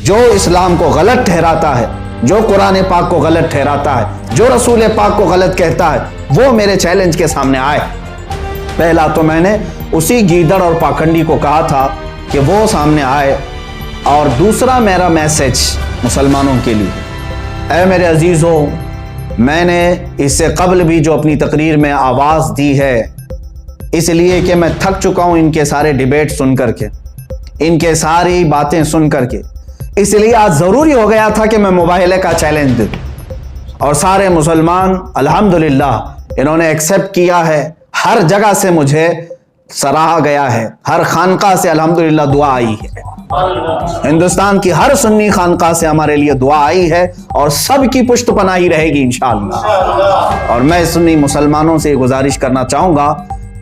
جو اسلام کو غلط ٹھہراتا ہے، جو قرآن پاک کو غلط ٹھہراتا ہے، جو رسول پاک کو غلط کہتا ہے، وہ میرے چیلنج کے سامنے آئے۔ پہلا تو میں نے اسی گیدڑ اور پاکھنڈی کو کہا تھا کہ وہ سامنے آئے، اور دوسرا میرا میسج مسلمانوں کے لیے، اے میرے عزیزوں، میں نے اس سے قبل بھی جو اپنی تقریر میں آواز دی ہے، اس لیے کہ میں تھک چکا ہوں ان کے سارے ڈیبیٹ سن کر کے، ان کے ساری باتیں سن کر کے، اس لیے آج ضروری ہو گیا تھا کہ میں مباہلے کا چیلنج دوں، اور سارے مسلمان الحمدللہ انہوں نے ایکسیپٹ کیا ہے، ہر جگہ سے مجھے سراہا گیا ہے، ہر خانقاہ سے الحمدللہ دعا آئی ہے، ہندوستان کی ہر سنی خانقاہ سے ہمارے لیے دعا آئی ہے، اور سب کی پشت پناہی رہے گی انشاءاللہ۔ اور میں سنی مسلمانوں سے گزارش کرنا چاہوں گا،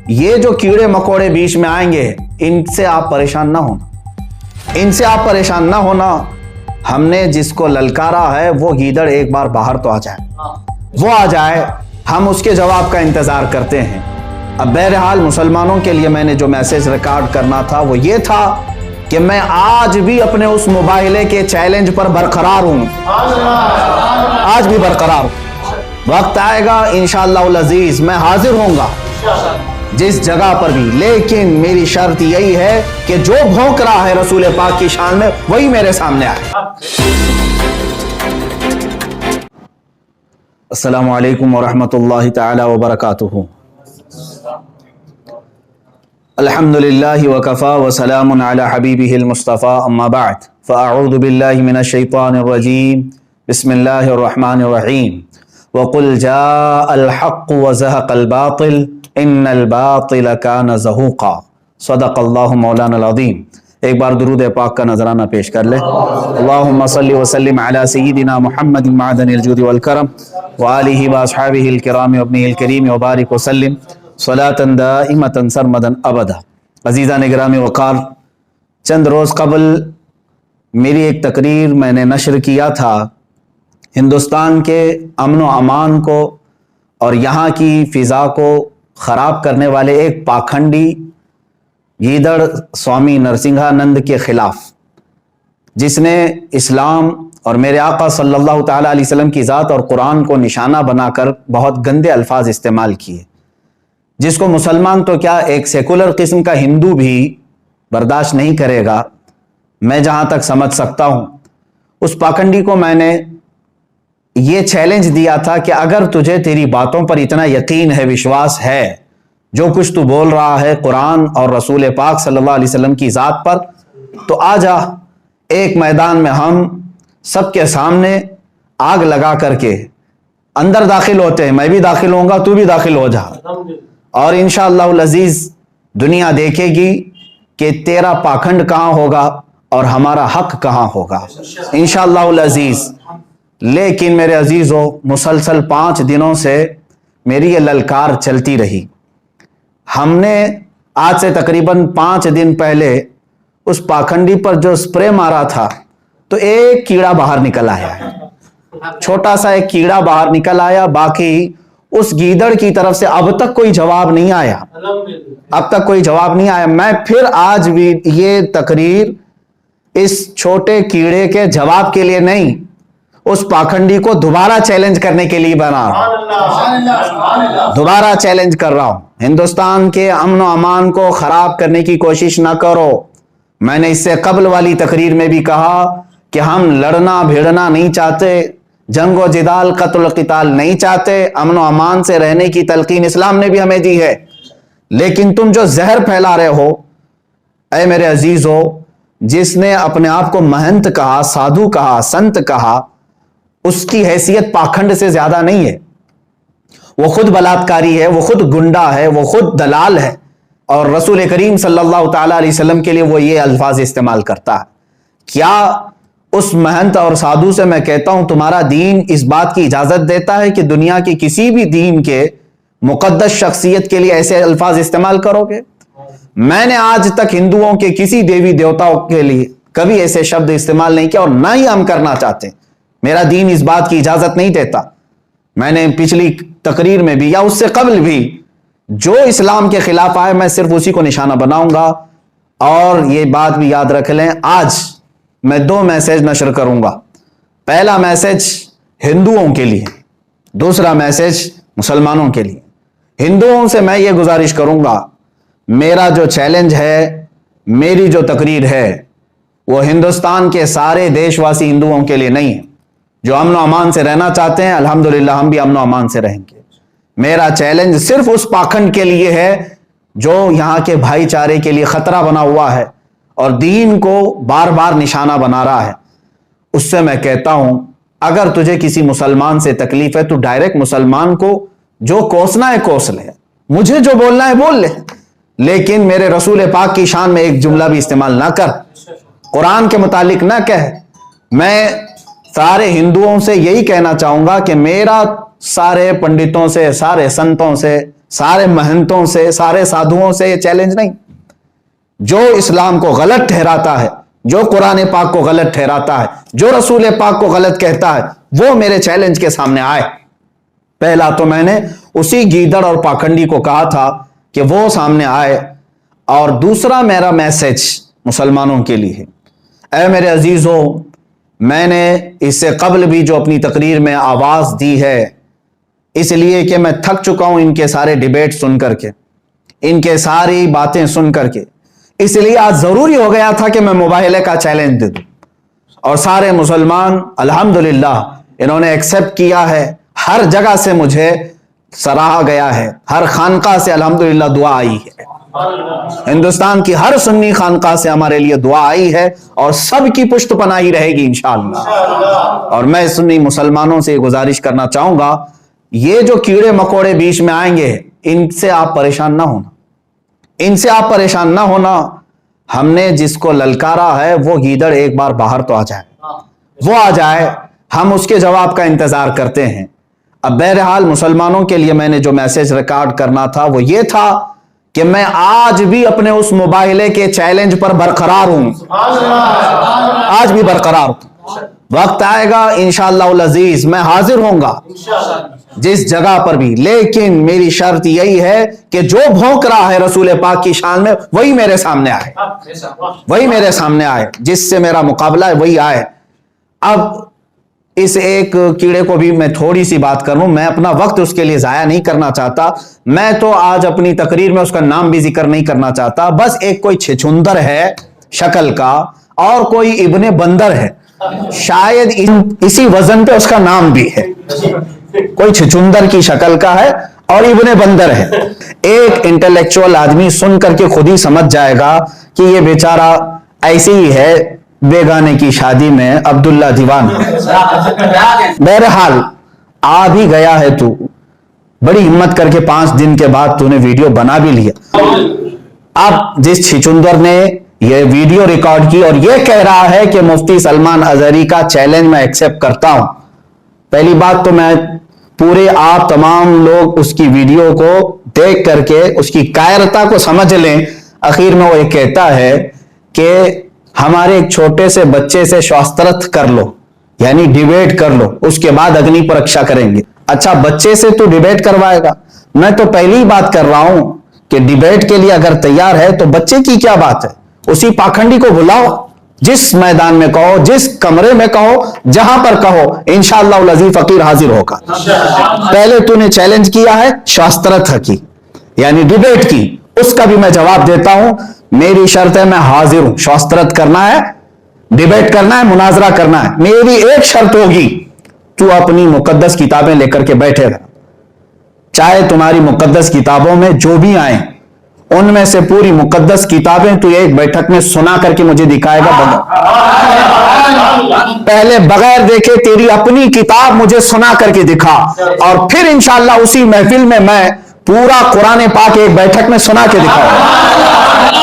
یہ جو کیڑے مکوڑے بیچ میں آئیں گے، ان سے آپ پریشان نہ ہونا، ان سے آپ پریشان نہ ہونا۔ ہم نے جس کو للکارا ہے وہ گیدڑ ایک بار باہر تو آ جائے، وہ آ جائے، ہم اس کے جواب کا انتظار کرتے ہیں۔ اب بہرحال مسلمانوں کے لیے میں نے جو میسج ریکارڈ کرنا تھا وہ یہ تھا کہ میں آج بھی اپنے اس مباہلے کے چیلنج پر برقرار ہوں، آج بھی برقرار ہوں۔ وقت آئے گا انشاءاللہ العزیز میں حاضر ہوں گا جس جگہ پر بھی، لیکن میری شرط یہی ہے کہ جو بھونک رہا ہے رسول پاک کی شان میں وہی میرے سامنے آئے۔ السلام علیکم ورحمۃ اللہ تعالی وبرکاتہ۔ الحمد للہ وکفا وسلام علی حبیبہ المصطفیٰ، اما بعد فاعوذ باللہ من الشیطان الرجیم، بسم اللہ الرحمن الرحیم۔ وقل جاء الحق وزهق الباطل ان الباطل کان زہوقا، صدق اللہ مولانا العظیم۔ ایک بار درود پاک کا نذرانہ پیش کر لے۔ اللہم صلی وسلم علی سیدنا محمد معدن الجود والکرم وآلہ واصحابہ الکرام وابنہ الکریم وبارک وسلم صلاۃ دائمۃ سرمدا ابدا۔ عزیزان گرامی وقار، چند روز قبل میری ایک تقریر میں نے نشر کیا تھا، ہندوستان کے امن و امان کو اور یہاں کی فضا کو خراب کرنے والے ایک پاکھنڈی گیدڑ سوامی نرسنگھانند کے خلاف، جس نے اسلام اور میرے آقا صلی اللہ تعالیٰ علیہ وسلم کی ذات اور قرآن کو نشانہ بنا کر بہت گندے الفاظ استعمال کیے، جس کو مسلمان تو کیا ایک سیکولر قسم کا ہندو بھی برداشت نہیں کرے گا۔ میں جہاں تک سمجھ سکتا ہوں، اس پاکھنڈی کو میں نے یہ چیلنج دیا تھا کہ اگر تجھے تیری باتوں پر اتنا یقین ہے، وشواس ہے، جو کچھ تو بول رہا ہے قرآن اور رسول پاک صلی اللہ علیہ وسلم کی ذات پر، تو آ جا ایک میدان میں ہم سب کے سامنے آگ لگا کر کے اندر داخل ہوتے ہیں، میں بھی داخل ہوں گا، تو بھی داخل ہو جا، اور انشاءاللہ العزیز دنیا دیکھے گی کہ تیرا پاکھنڈ کہاں ہوگا اور ہمارا حق کہاں ہوگا انشاءاللہ العزیز۔ لیکن میرے عزیزو، مسلسل 5 دنوں سے میری یہ للکار چلتی رہی۔ ہم نے آج سے تقریباً 5 دن پہلے اس پاکھنڈی پر جو سپرے مارا تھا، تو ایک کیڑا باہر نکل آیا ہے، چھوٹا سا ایک کیڑا باہر نکل آیا، باقی اس گیدڑ کی طرف سے اب تک کوئی جواب نہیں آیا، اب تک کوئی جواب نہیں آیا۔ میں پھر آج بھی یہ تقریر اس چھوٹے کیڑے کے جواب کے لیے نہیں، اس پاکھنڈی کو دوبارہ چیلنج کرنے کے لیے بنا رہا ہوں، دوبارہ چیلنج کر رہا ہوں۔ ہندوستان کے امن و امان کو خراب کرنے کی کوشش نہ کرو۔ میں نے اس سے قبل والی تقریر میں بھی کہا کہ ہم لڑنا بھیڑنا نہیں چاہتے، جنگ و جدال قتل و قتال نہیں چاہتے، امن و امان سے رہنے کی تلقین اسلام نے بھی ہمیں دی ہے، لیکن تم جو زہر پھیلا رہے ہو، اے میرے عزیزو، جس نے اپنے آپ کو مہنت کہا، سادھو کہا، سنت کہا، اس کی حیثیت پاکھنڈ سے زیادہ نہیں ہے۔ وہ خود بلاتکاری ہے، وہ خود گنڈا ہے، وہ خود دلال ہے، اور رسول کریم صلی اللہ تعالیٰ علیہ وسلم کے لیے وہ یہ الفاظ استعمال کرتا ہے۔ کیا اس مہنت اور سادھو سے میں کہتا ہوں تمہارا دین اس بات کی اجازت دیتا ہے کہ دنیا کی کسی بھی دین کے مقدس شخصیت کے لیے ایسے الفاظ استعمال کرو گے؟ میں نے آج تک ہندوؤں کے کسی دیوی دیوتاؤں کے لیے کبھی ایسے شبد استعمال نہیں کیا، اور نہ ہی ہم کرنا چاہتے۔ میرا دین اس بات کی اجازت نہیں دیتا۔ میں نے پچھلی تقریر میں بھی یا اس سے قبل بھی جو اسلام کے خلاف آئے، میں صرف اسی کو نشانہ بناؤں گا۔ اور یہ بات بھی یاد رکھ لیں، آج میں 2 میسج نشر کروں گا. پہلا میسج ہندوؤں کے لیے, دوسرا میسج مسلمانوں کے لیے. ہندوؤں سے میں یہ گزارش کروں گا, میرا جو چیلنج ہے, میری جو تقریر ہے, وہ ہندوستان کے سارے دیش واسی ہندوؤں کے لیے نہیں ہے. جو امن و امان سے رہنا چاہتے ہیں, الحمدللہ ہم بھی امن و امان سے رہیں گے. میرا چیلنج صرف اس پاکھنڈ کے لیے ہے جو یہاں کے بھائی چارے کے لیے خطرہ بنا ہوا ہے اور دین کو بار بار نشانہ بنا رہا ہے. اس سے میں کہتا ہوں, اگر تجھے کسی مسلمان سے تکلیف ہے تو ڈائریکٹ مسلمان کو جو کوسنا ہے کوس لے, مجھے جو بولنا ہے بول لے, لیکن میرے رسول پاک کی شان میں ایک جملہ بھی استعمال نہ کر, قرآن کے متعلق نہ کہہ. میں سارے ہندوؤں سے یہی کہنا چاہوں گا کہ میرا سارے پنڈتوں سے, سارے سنتوں سے, سارے مہنتوں سے, سارے سادھوؤں سے یہ چیلنج نہیں. جو اسلام کو غلط ٹھہراتا ہے, جو قرآن پاک کو غلط ٹھہراتا ہے, جو رسول پاک کو غلط کہتا ہے, وہ میرے چیلنج کے سامنے آئے. پہلا تو میں نے اسی گیدڑ اور پاکھنڈی کو کہا تھا کہ وہ سامنے آئے, اور دوسرا میرا میسج مسلمانوں کے لیے ہے. اے میرے عزیزوں, میں نے اس سے قبل بھی جو اپنی تقریر میں آواز دی ہے, اس لیے کہ میں تھک چکا ہوں ان کے سارے ڈیبیٹ سن کر کے, ان کے ساری باتیں سن کر کے, اس لیے آج ضروری ہو گیا تھا کہ میں مباہلے کا چیلنج دے دوں. اور سارے مسلمان الحمدللہ انہوں نے ایکسپٹ کیا ہے. ہر جگہ سے مجھے سراہا گیا ہے, ہر خانقاہ سے الحمدللہ دعا آئی ہے, ہندوستان کی ہر سنی خانقاہ سے ہمارے لیے دعا آئی ہے, اور سب کی پشت پناہی رہے گی انشاءاللہ. اور میں سنی مسلمانوں سے گزارش کرنا چاہوں گا, یہ جو کیڑے مکوڑے بیچ میں آئیں گے, ان سے آپ پریشان نہ ہونا, ان سے آپ پریشان نہ ہونا. ہم نے جس کو للکارا ہے وہ گیدڑ ایک بار باہر تو آ جائے, وہ آ جائے, ہم اس کے جواب کا انتظار کرتے ہیں. اب بہرحال مسلمانوں کے لیے میں نے جو میسج ریکارڈ کرنا تھا وہ یہ تھا کہ میں آج بھی اپنے اس مباہلے کے چیلنج پر برقرار ہوں, آج بھی برقرار ہوں. وقت آئے گا انشاءاللہ العزیز میں حاضر ہوں گا جس جگہ پر بھی, لیکن میری شرط یہی ہے کہ جو بھونک رہا ہے رسول پاک کی شان میں وہی میرے سامنے آئے, وہی میرے سامنے آئے, جس سے میرا مقابلہ ہے وہی آئے. اب اس ایک کیڑے کو بھی میں تھوڑی سی بات کروں, میں اپنا وقت اس کے لیے ضائع نہیں کرنا چاہتا. میں تو آج اپنی تقریر میں اس کا نام بھی ذکر نہیں کرنا چاہتا. بس ایک کوئی چھچندر ہے شکل کا, اور کوئی ابن بندر ہے, شاید اسی وزن پہ اس کا نام بھی ہے. کوئی چھچندر کی شکل کا ہے اور ابن بندر ہے. ایک انٹلیکچوئل آدمی سن کر کے خود ہی سمجھ جائے گا کہ یہ بیچارہ ایسی ہی ہے, بیگانے کی شادی میں عبداللہ دیوان. بہرحال آ بھی گیا ہے تو, بڑی ہمت کر کے 5 دن کے بعد تو نے ویڈیو بنا بھی لیا. اب جس چھچندر نے یہ ویڈیو ریکارڈ کی اور یہ کہہ رہا ہے کہ مفتی سلمان اظہری کا چیلنج میں ایکسپٹ کرتا ہوں, پہلی بات تو میں پورے آپ تمام لوگ اس کی ویڈیو کو دیکھ کر کے اس کی کائرتا کو سمجھ لیں. اخیر میں وہ یہ کہتا ہے کہ ہمارے ایک چھوٹے سے بچے سے شاسترت کر لو, یعنی ڈیبیٹ کر لو, اس کے بعد اگنی پرکشا کریں گے. اچھا, بچے سے تو ڈیبیٹ کروائے گا؟ میں تو پہلی بات کر رہا ہوں کہ ڈیبیٹ کے لیے اگر تیار ہے تو بچے کی کیا بات ہے, اسی پاکھنڈی کو بلاؤ, جس میدان میں کہو, جس کمرے میں کہو, جہاں پر کہو, انشاءاللہ العزیز فقیر حاضر ہوگا. پہلے تو نے چیلنج کیا ہے شاسترت کی, یعنی ڈیبیٹ کی, اس کا بھی میں جواب دیتا ہوں. میری شرط ہے میں حاضر ہوں, شاسترت کرنا ہے, ڈیبیٹ کرنا ہے, مناظرہ کرنا ہے. میری ایک شرط ہوگی, تو اپنی مقدس کتابیں لے کر کے بیٹھے گا, چاہے تمہاری مقدس کتابوں میں جو بھی آئیں ان میں سے پوری مقدس کتابیں تو ایک بیٹھک میں سنا کر کے مجھے دکھائے گا. پہلے بغیر دیکھے تیری اپنی کتاب مجھے سنا کر کے دکھا, اور پھر انشاءاللہ اسی محفل میں میں پورا قرآن پاک ایک بیٹھک میں سنا کے دکھاؤں.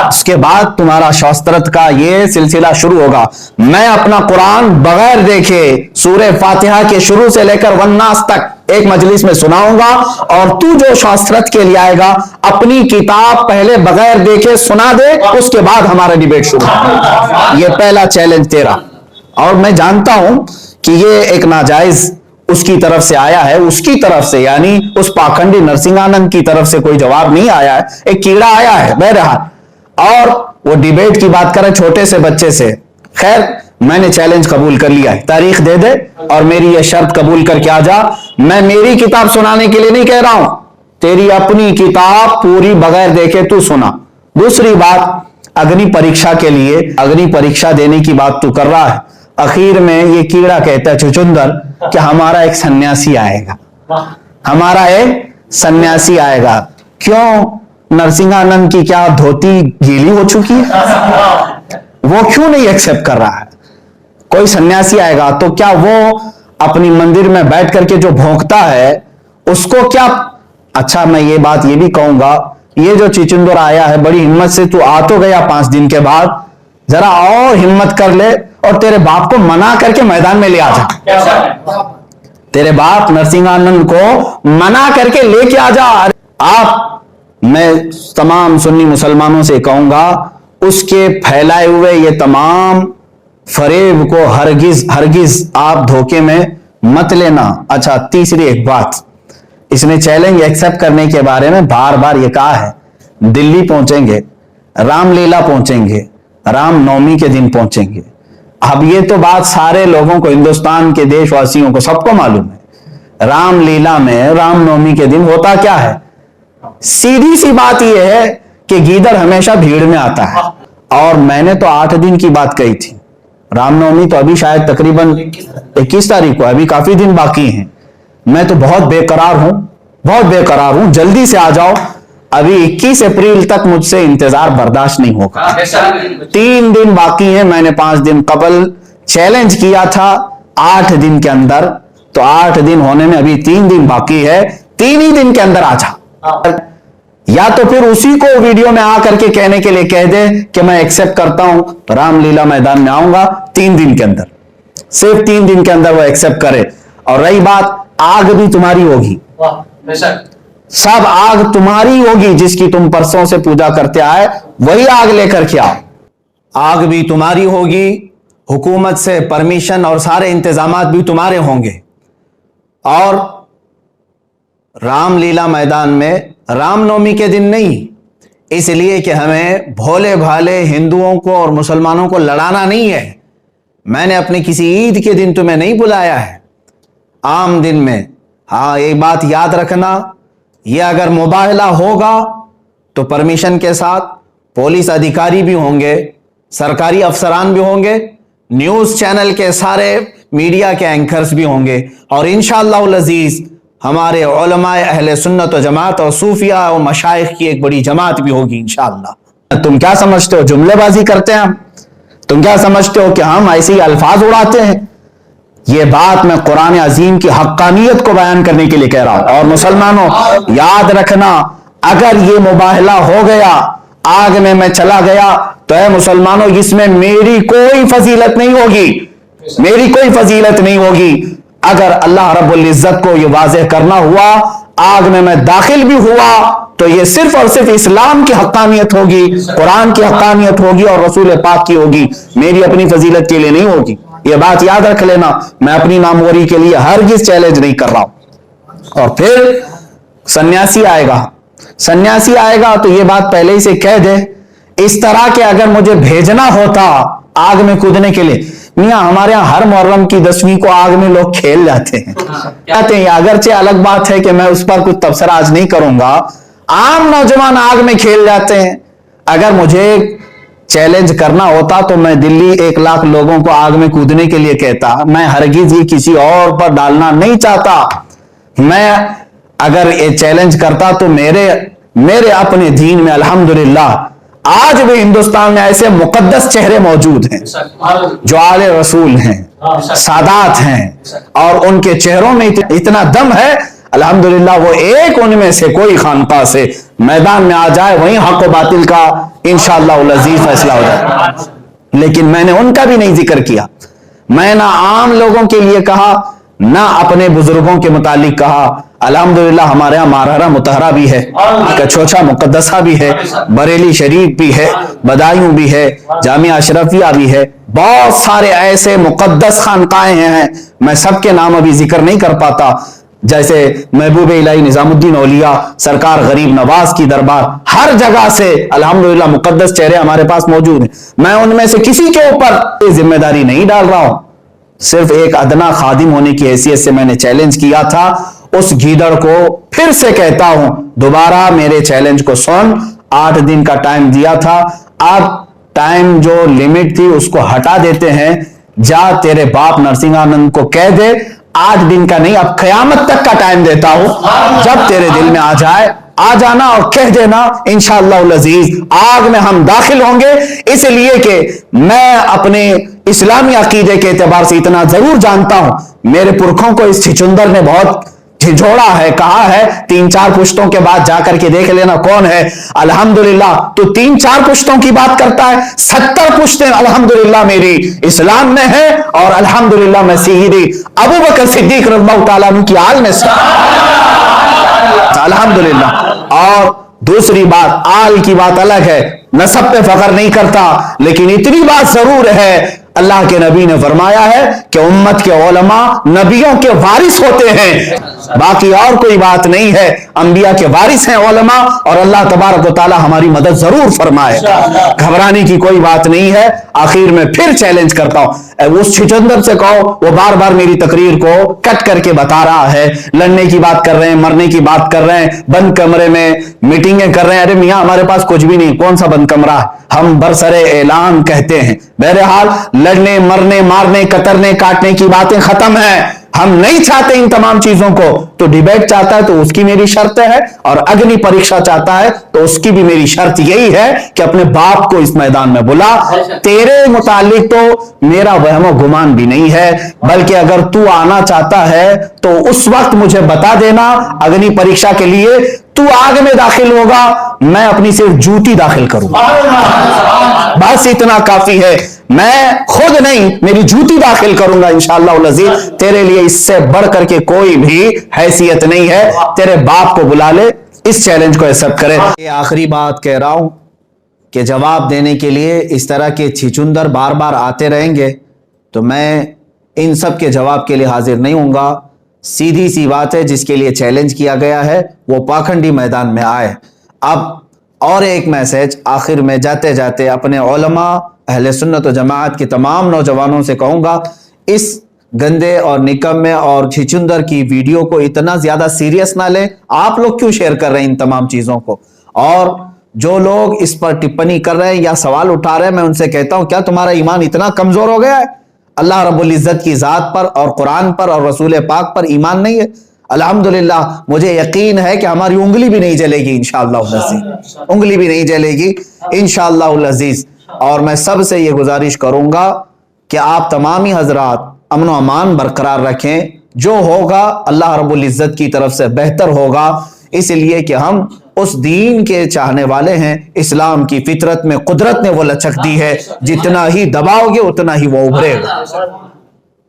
اس کے بعد تمہارا شاسترت کا یہ سلسلہ شروع ہوگا. میں اپنا قرآن بغیر دیکھے سورہ فاتحہ کے شروع سے لے کر والناس تک ایک مجلس میں سناؤں گا, اور تو جو شاسترت کے لیے آئے گا اپنی کتاب پہلے بغیر دیکھے سنا دے, اس کے بعد ہمارا ڈیبیٹ شروع. یہ پہلا چیلنج تیرا. اور میں جانتا ہوں کہ یہ ایک ناجائز اس کی طرف سے آیا ہے, اس کی طرف سے یعنی اس پاکھنڈی نرسنگانند کی طرف سے کوئی جواب نہیں آیا ہے, ایک کیڑا آیا ہے بہرحال, اور وہ ڈیبیٹ کی بات کرے چھوٹے سے بچے سے. خیر میں نے چیلنج قبول کر لیا ہے, تاریخ دے دے اور میری یہ شرط قبول کر کے آ جا. میں میری کتاب سنانے کے لیے نہیں کہہ رہا ہوں, تیری اپنی کتاب پوری بغیر دیکھے تو سنا. دوسری بات, اگنی پریکشا کے لیے, اگنی پریکشا دینے کی بات تو کر رہا ہے, اخیر میں یہ کیڑا کہتا ہے چچندر کہ ہمارا ایک سنیاسی آئے گا, ہمارا ایک سنیاسی آئے گا. کیوں؟ نرسنگانند کی کیا دھوتی گیلی ہو چکی ہے؟ وہ کیوں نہیں ایکسپٹ کر رہا ہے؟ کوئی سنیاسی آئے گا تو کیا وہ اپنی مندر میں بیٹھ کر کے جو بھونکتا ہے اس کو کیا؟ اچھا میں یہ بات یہ بھی کہوں گا, یہ جو چچندر آیا ہے بڑی ہمت سے, تو آ تو گیا 5 دن کے بعد, ذرا اور ہمت کر لے اور تیرے باپ کو منع کر کے میدان میں لے آ جا. تیرے باپ نرسنگانند کو منع کر کے لے کے آ جا. آپ, میں تمام سنی مسلمانوں سے کہوں گا, اس کے پھیلائے ہوئے یہ تمام فریب کو ہرگز آپ دھوکے میں مت لینا. اچھا تیسری ایک بات, اس نے چیلنج ایکسپٹ کرنے کے بارے میں بار بار یہ کہا ہے, دلی پہنچیں گے, رام لیلا پہنچیں گے, رام نومی کے دن پہنچیں گے. اب یہ تو بات سارے لوگوں کو, ہندوستان کے دیش واسیوں کو سب کو معلوم ہے, رام لیلا میں رام نومی کے دن ہوتا کیا ہے. سیدھی سی بات یہ ہے کہ گیدڑ ہمیشہ بھیڑ میں آتا ہے, اور میں نے تو 8 دن کی بات کہی تھی. رام نومی تو ابھی شاید تقریباً 21 تاریخ کو, ابھی کافی دن باقی ہیں. میں تو بہت بے قرار ہوں, بہت بے قرار ہوں, جلدی سے آ جاؤ. ابھی 21 اپریل تک مجھ سے انتظار برداشت نہیں ہوگا. 3 دن باقی ہیں. میں نے 5 دن قبل چیلنج کیا تھا 8 دن کے اندر, تو 8 دن ہونے میں ابھی 3 دن باقی ہے. 3 ہی دن کے اندر آ جا, یا تو پھر اسی کو ویڈیو میں آ کر کے کہنے کے لیے کہہ دے کہ میں ایکسپٹ کرتا ہوں, رام لیلا میدان میں آؤں گا 3 دن کے اندر, صرف 3 دن کے اندر وہ ایکسپٹ کرے. اور رہی بات, آگ بھی تمہاری ہوگی, سب آگ تمہاری ہوگی, جس کی تم پرسوں سے پوجا کرتے آئے وہی آگ لے کر کے آؤ. آگ بھی تمہاری ہوگی, حکومت سے پرمیشن اور سارے انتظامات بھی تمہارے ہوں گے. اور رام لیلا میدان میں رام نومی کے دن نہیں, اس لیے کہ ہمیں بھولے بھالے ہندوؤں کو اور مسلمانوں کو لڑانا نہیں ہے. میں نے اپنے کسی عید کے دن تمہیں نہیں بلایا ہے, عام دن میں. ہاں ایک بات یاد رکھنا, یہ اگر مباہلہ ہوگا تو پرمیشن کے ساتھ پولیس ادھیکاری بھی ہوں گے, سرکاری افسران بھی ہوں گے, نیوز چینل کے سارے میڈیا کے اینکرز بھی ہوں گے, اور انشاءاللہ العزیز ہمارے علماء اہل سنت و جماعت اور صوفیاء و مشائخ کی ایک بڑی جماعت بھی ہوگی انشاءاللہ. تم کیا سمجھتے ہو جملے بازی کرتے ہیں ہم؟ تم کیا سمجھتے ہو کہ ہم ایسی الفاظ اڑاتے ہیں؟ یہ بات میں قرآن عظیم کی حقانیت کو بیان کرنے کے لیے کہہ رہا ہوں. اور مسلمانوں یاد رکھنا, اگر یہ مباہلہ ہو گیا, آگ میں چلا گیا, تو اے مسلمانوں اس میں میری کوئی فضیلت نہیں ہوگی, میری کوئی فضیلت نہیں ہوگی. اگر اللہ رب العزت کو یہ واضح کرنا ہوا, آگ میں داخل بھی ہوا, تو یہ صرف اور صرف اسلام کی حقانیت ہوگی, قرآن کی حقانیت ہوگی اور رسول پاک کی ہوگی, میری اپنی فضیلت کے لیے نہیں ہوگی. یہ بات یاد رکھ لینا, میں اپنی ناموری کے لیے ہرگز چیلنج نہیں کر رہا ہوں. اور پھر سنیاسی آئے گا, سنیاسی آئے گا تو یہ بات پہلے ہی سے کہہ دے, اس طرح کہ اگر مجھے بھیجنا ہوتا آگ میں کودنے کے لیے, میاں ہمارے ہاں ہر محرم کی 10ویں کو آگ میں لوگ کھیل جاتے ہیں, اگرچہ الگ بات ہے کہ میں اس پر کچھ تبصرہ آج نہیں کروں گا, عام نوجوان آگ میں کھیل جاتے ہیں. اگر مجھے چیلنج کرنا ہوتا تو میں دلی 1 لاکھ لوگوں کو آگ میں کودنے کے لیے کہتا. میں ہرگز یہ کسی اور پر ڈالنا نہیں چاہتا. میں اگر یہ چیلنج کرتا تو میرے اپنے دین میں الحمدللہ آج بھی ہندوستان میں ایسے مقدس چہرے موجود ہیں جو آل رسول ہیں, سادات ہیں, اور ان کے چہروں میں اتنا دم ہے, الحمدللہ وہ ایک ان میں سے کوئی خانقاہ سے میدان میں آ جائے, وہیں حق و باطل کا انشاءاللہ العزیز فیصلہ ہو جائے. لیکن میں نے ان کا بھی نہیں ذکر کیا. میں نہ عام لوگوں کے لیے کہا, نہ اپنے بزرگوں کے متعلق کہا. الحمدللہ ہمارے یہاں مارہرہ مطہرہ بھی ہے, کچھوچا مقدسہ بھی ہے, بریلی شریف بھی ہے, بدایوں بھی ہے, جامعہ اشرفیہ بھی ہے, بہت سارے ایسے مقدس خانقاہیں ہیں، میں سب کے نام ابھی ذکر نہیں کر پاتا، جیسے محبوب الہی نظام الدین اولیاء سرکار غریب نواز کی دربار، ہر جگہ سے الحمدللہ مقدس چہرے ہمارے پاس موجود ہیں۔ میں ان میں سے کسی کے اوپر یہ ذمہ داری نہیں ڈال رہا ہوں، صرف ایک ادنا خادم ہونے کی حیثیت سے میں نے چیلنج کیا تھا۔ اس گیدڑ کو پھر سے کہتا ہوں، دوبارہ میرے چیلنج کو سن۔ 8 دن کا ٹائم دیا تھا، اب ٹائم جو لمٹ تھی اس کو ہٹا دیتے ہیں۔ جا تیرے باپ نرسنگ آنند کو کہہ دے 8 دن کا نہیں، اب قیامت تک کا ٹائم دیتا ہوں، جب تیرے دل میں آ جائے آ جانا اور کہہ دینا، انشاءاللہ العزیز آگ میں ہم داخل ہوں گے۔ اس لیے کہ میں اپنے اسلامی عقیدے کے اعتبار سے اتنا ضرور جانتا ہوں، میرے پرکھوں کو اس چھچندر نے بہت جھنجھوڑا ہے، کہا ہے 3-4 پشتوں کے بعد جا کر کے دیکھ لینا کون ہے۔ الحمدللہ تو 3-4 پشتوں کی بات کرتا ہے، 70 پشتیں الحمدللہ میری اسلام میں ہے، اور الحمدللہ میں سیدی ابوبکر صدیق رضی اللہ تعالیٰ عنہ کی آل میں سے الحمدللہ۔ اور دوسری بات، آل کی بات الگ ہے، نسب پہ فخر نہیں کرتا، لیکن اتنی بات ضرور ہے، اللہ کے نبی نے فرمایا ہے کہ امت کے علماء نبیوں کے وارث ہوتے ہیں، باقی اور کوئی بات نہیں ہے، انبیاء کے وارث ہیں علماء، اور اللہ تبارک و تعالی ہماری مدد ضرور فرمائے، گھبرانے کی کوئی بات نہیں ہے۔ آخر میں پھر چیلنج کرتا ہوں، اس چھچندر سے کہو، وہ بار بار میری تقریر کو کٹ کر کے بتا رہا ہے، لڑنے کی بات کر رہے ہیں، مرنے کی بات کر رہے ہیں، بند کمرے میں میٹنگیں کر رہے ہیں۔ ارے میاں ہمارے پاس کچھ بھی نہیں، کون سا بند کمرہ ہے، ہم برسرے اعلان کہتے ہیں۔ بہرحال لڑنے مرنے مارنے کترنے کاٹنے کی باتیں ختم ہیں، ہم نہیں چاہتے ان تمام چیزوں کو۔ تو ڈیبیٹ چاہتا ہے تو اس کی میری شرط ہے، اور اگنی پریکشا چاہتا ہے تو اس کی بھی میری شرط یہی ہے کہ اپنے باپ کو اس میدان میں بلا۔ تیرے متعلق تو میرا وہم و گمان بھی نہیں ہے، بلکہ اگر تو آنا چاہتا ہے تو اس وقت مجھے بتا دینا، اگنی پریکشا کے لیے تو آگ میں داخل ہوگا، میں اپنی صرف جوتی داخل کروں گا، بس اتنا کافی ہے۔ میں خود نہیں، میری جوتی داخل کروں گا انشاءاللہ العزیز، تیرے لیے اس سے بڑھ کر کے کوئی بھی حیثیت نہیں ہے۔ تیرے باپ کو بلا لے، اس چیلنج کو ایکسپٹ کرے۔ یہ آخری بات کہہ رہا ہوں کہ جواب دینے کے لیے اس طرح کے چھچندر بار بار آتے رہیں گے تو میں ان سب کے جواب کے لیے حاضر نہیں ہوں گا۔ سیدھی سی بات ہے، جس کے لیے چیلنج کیا گیا ہے وہ پاکھنڈی میدان میں آئے۔ اب اور ایک میسج آخر میں جاتے جاتے اپنے علماء اہل سنت و جماعت کے تمام نوجوانوں سے کہوں گا، اس گندے اور نکمے اور چھچندر کی ویڈیو کو اتنا زیادہ سیریس نہ لیں۔ آپ لوگ کیوں شیئر کر رہے ہیں ان تمام چیزوں کو؟ اور جو لوگ اس پر ٹپنی کر رہے ہیں یا سوال اٹھا رہے ہیں، میں ان سے کہتا ہوں کیا تمہارا ایمان اتنا کمزور ہو گیا ہے؟ اللہ رب العزت کی ذات پر اور قرآن پر اور رسول پاک پر ایمان نہیں ہے؟ الحمدللہ مجھے یقین ہے کہ ہماری انگلی بھی نہیں جلے گی انشاءاللہ العزیز، انگلی بھی نہیں جلے گی انشاءاللہ العزیز۔ اور میں سب سے یہ گزارش کروں گا کہ آپ تمامی حضرات امن و امان برقرار رکھیں، جو ہوگا اللہ رب العزت کی طرف سے بہتر ہوگا، اس لیے کہ ہم اس دین کے چاہنے والے ہیں۔ اسلام کی فطرت میں قدرت نے وہ لچک دی ہے، جتنا ہی دباؤ گے اتنا ہی وہ ابھرے گا۔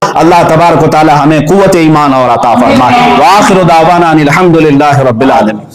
اللہ تبارک و تعالی ہمیں قوت ایمان اور عطا فرمائے۔ وآخر دعوانا الحمدللہ رب العالمین۔